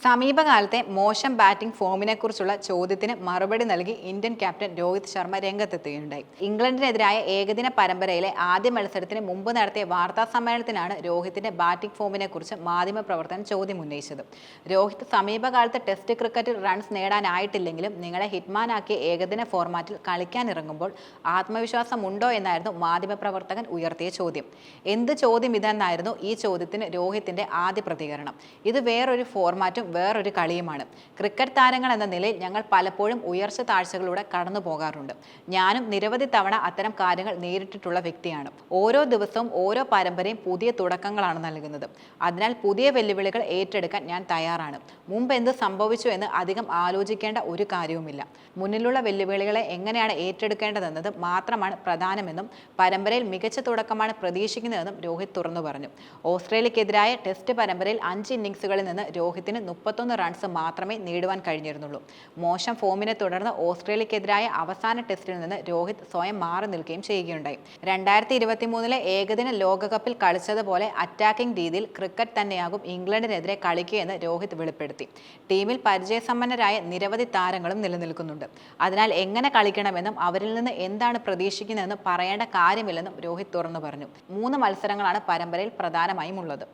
സമീപകാലത്തെ മോശം ബാറ്റിംഗ് ഫോമിനെക്കുറിച്ചുള്ള ചോദ്യത്തിന് മറുപടി നൽകി ഇന്ത്യൻ ക്യാപ്റ്റൻ രോഹിത് ശർമ്മ രംഗത്തെത്തുകയുണ്ടായി. ഇംഗ്ലണ്ടിനെതിരായ ഏകദിന പരമ്പരയിലെ ആദ്യ മത്സരത്തിന് മുമ്പ് നടത്തിയ വാർത്താ സമ്മേളനത്തിലാണ് രോഹിത്തിന്റെ ബാറ്റിംഗ് ഫോമിനെക്കുറിച്ച് മാധ്യമപ്രവർത്തകൻ ചോദ്യം ഉന്നയിച്ചത്. രോഹിത് സമീപകാലത്ത് ടെസ്റ്റ് ക്രിക്കറ്റിൽ റൺസ് നേടാനായിട്ടില്ലെങ്കിലും നിങ്ങളെ ഹിറ്റ്മാനാക്കിയ ഏകദിന ഫോർമാറ്റിൽ കളിക്കാനിറങ്ങുമ്പോൾ ആത്മവിശ്വാസമുണ്ടോ എന്നായിരുന്നു മാധ്യമപ്രവർത്തകൻ ഉയർത്തിയ ചോദ്യം. എന്ത് ചോദ്യം ഇതെന്നായിരുന്നു ഈ ചോദ്യത്തിന് രോഹിത്തിന്റെ ആദ്യ പ്രതികരണം. ഇത് വേറൊരു ഫോർമാറ്റും വേറൊരു കളിയുമാണ്. ക്രിക്കറ്റ് താരങ്ങൾ എന്ന നിലയിൽ ഞങ്ങൾ പലപ്പോഴും ഉയർച്ച താഴ്ചകളിലൂടെ കടന്നു പോകാറുണ്ട്. ഞാനും നിരവധി തവണ അത്തരം കാര്യങ്ങൾ നേരിട്ടിട്ടുള്ള വ്യക്തിയാണ്. ഓരോ ദിവസവും ഓരോ പരമ്പരയും പുതിയ തുടക്കങ്ങളാണ് നൽകുന്നത്. അതിനാൽ പുതിയ വെല്ലുവിളികൾ ഏറ്റെടുക്കാൻ ഞാൻ തയ്യാറാണ്. മുമ്പ് എന്ത് സംഭവിച്ചു എന്ന് അധികം ആലോചിക്കേണ്ട ഒരു കാര്യവുമില്ല. മുന്നിലുള്ള വെല്ലുവിളികളെ എങ്ങനെയാണ് ഏറ്റെടുക്കേണ്ടതെന്നത് മാത്രമാണ് പ്രധാനമെന്നും പരമ്പരയിൽ മികച്ച തുടക്കമാണ് പ്രതീക്ഷിക്കുന്നതെന്നും രോഹിത് തുറന്നു പറഞ്ഞു. ഓസ്ട്രേലിയക്കെതിരായ ടെസ്റ്റ് പരമ്പരയിൽ 5 ഇന്നിംഗ്സുകളിൽ നിന്ന് രോഹിത്തിന് 31 റൺസ് മാത്രമേ നേടുവാൻ കഴിഞ്ഞിരുന്നുള്ളൂ. മോശം ഫോമിനെ തുടർന്ന് ഓസ്ട്രേലിയക്കെതിരായ അവസാന ടെസ്റ്റിൽ നിന്ന് രോഹിത് സ്വയം മാറി നിൽക്കുകയും ചെയ്യുകയുണ്ടായി. 2023 ഏകദിന ലോകകപ്പിൽ കളിച്ചതുപോലെ അറ്റാക്കിംഗ് രീതിയിൽ ക്രിക്കറ്റ് തന്നെയാകും ഇംഗ്ലണ്ടിനെതിരെ കളിക്കുകയെന്ന് രോഹിത് വെളിപ്പെടുത്തി. ടീമിൽ പരിചയസമ്പന്നരായ നിരവധി താരങ്ങളും നിലനിൽക്കുന്നുണ്ട്. അതിനാൽ എങ്ങനെ കളിക്കണമെന്നും അവരിൽ നിന്ന് എന്താണ് പ്രതീക്ഷിക്കുന്നതെന്നും പറയേണ്ട കാര്യമില്ലെന്നും രോഹിത് തുറന്നു പറഞ്ഞു. 3 മത്സരങ്ങളാണ് പരമ്പരയിൽ പ്രധാനമായും ഉള്ളത്.